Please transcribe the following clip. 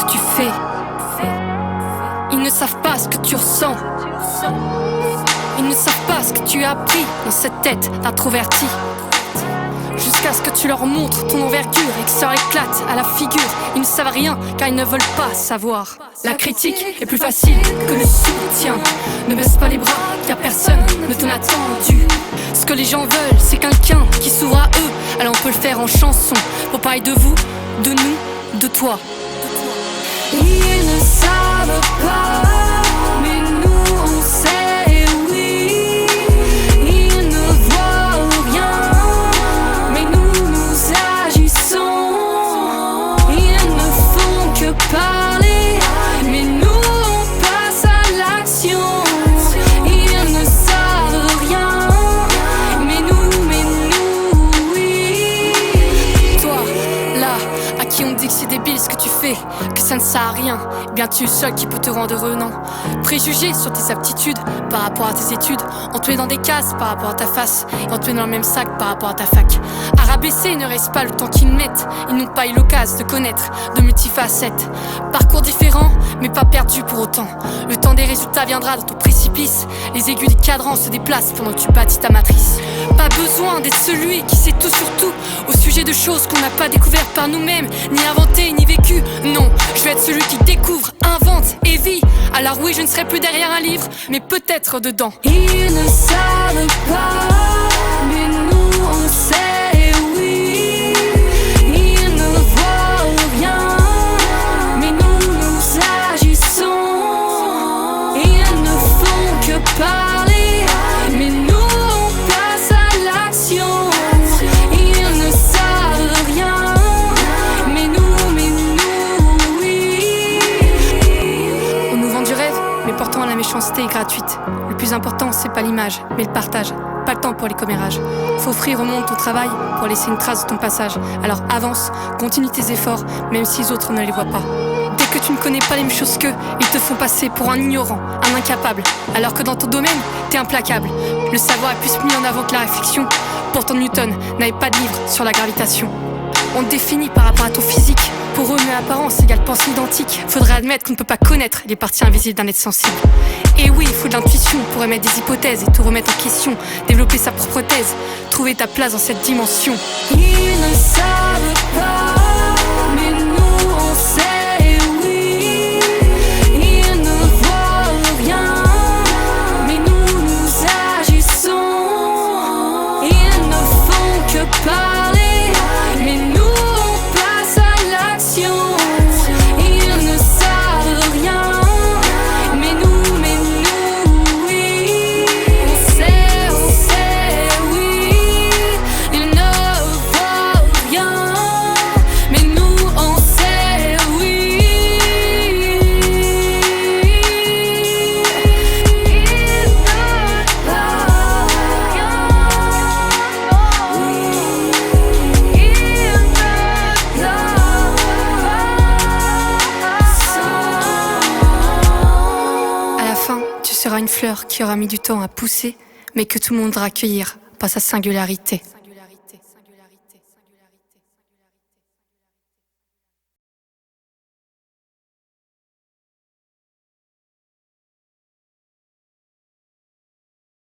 que tu fais. Ils ne savent pas ce que tu ressens. Ils ne savent pas ce que tu as appris dans cette tête d'introverti. Jusqu'à ce que tu leur montres ton envergure et que ça leur éclate à la figure. Ils ne savent rien car ils ne veulent pas savoir. La critique est plus facile que le soutien. Ne baisse pas les bras car personne ne t'en a attendu. Ce que les gens veulent c'est quelqu'un qui s'ouvre à eux. Alors on peut le faire en chanson pour parler de vous, de nous, de toi. Ils ne savent pas, mais nous on sait, oui. Ils ne voient rien, mais nous nous agissons. Ils ne font que parler, mais nous on passe à l'action. Ils ne savent rien, mais nous, oui. Toi, là, à qui on dit que c'est débile ce que tu fais, que ça ne sert à rien, bien tu es seul qui peut te rendre heureux, non. Préjugés sur tes aptitudes par rapport à tes études. On te met dans des cases par rapport à ta face, et on te met dans le même sac par rapport à ta fac. À rabaisser ne reste pas le temps qu'ils mettent. Ils n'ont pas eu l'occasion de connaître de multifacettes. Parcours différents, mais pas perdus pour autant. Le temps des résultats viendra dans ton précipice. Les aiguilles des cadrans se déplacent pendant que tu bâtis ta matrice. Pas besoin d'être celui qui sait tout sur tout, au sujet de choses qu'on n'a pas découvertes par nous-mêmes, ni inventées, ni vécues. Non, je vais être celui qui découvre, invente et vit. Alors oui, je ne serai plus derrière un livre, mais peut-être dedans. Ils ne savent pas, mais nous on sait, oui. Ils ne voient rien, mais nous nous agissons. Ils ne font que parler, mais nous on passe à l'action. Ils ne savent rien, mais nous, oui. On nous vend du rêve, mais pourtant la méchanceté est gratuite. Le plus important, c'est pas l'image, mais le partage. Pas le temps pour les commérages. Faut offrir au monde ton travail pour laisser une trace de ton passage. Alors avance, continue tes efforts, même si les autres ne les voient pas. Dès que tu ne connais pas les mêmes choses qu'eux, ils te font passer pour un ignorant, un incapable. Alors que dans ton domaine, t'es implacable. Le savoir est plus mis en avant que la réflexion. Pourtant Newton n'avait pas de livre sur la gravitation. On te définit par rapport à ton physique. Pour eux, une apparence égale pensée identique. Faudrait admettre qu'on ne peut pas connaître les parties invisibles d'un être sensible. Et oui, il faut de l'intuition pour émettre des hypothèses et tout remettre en question. Développer sa propre thèse, trouver ta place dans cette dimension. Ils ne savent pas, mais nous on sait, oui. Ils ne voient rien, mais nous nous agissons. Ils ne font que parler, mais nous on passe à l'action. Ils ne savent rien, mais nous, oui. On sait, oui. Ils ne voient rien, mais nous on sait, oui. Ils ne voient rien, À la fin, tu seras une fleur qui aura mis du temps à pousser, mais que tout le monde va accueillir par sa singularité.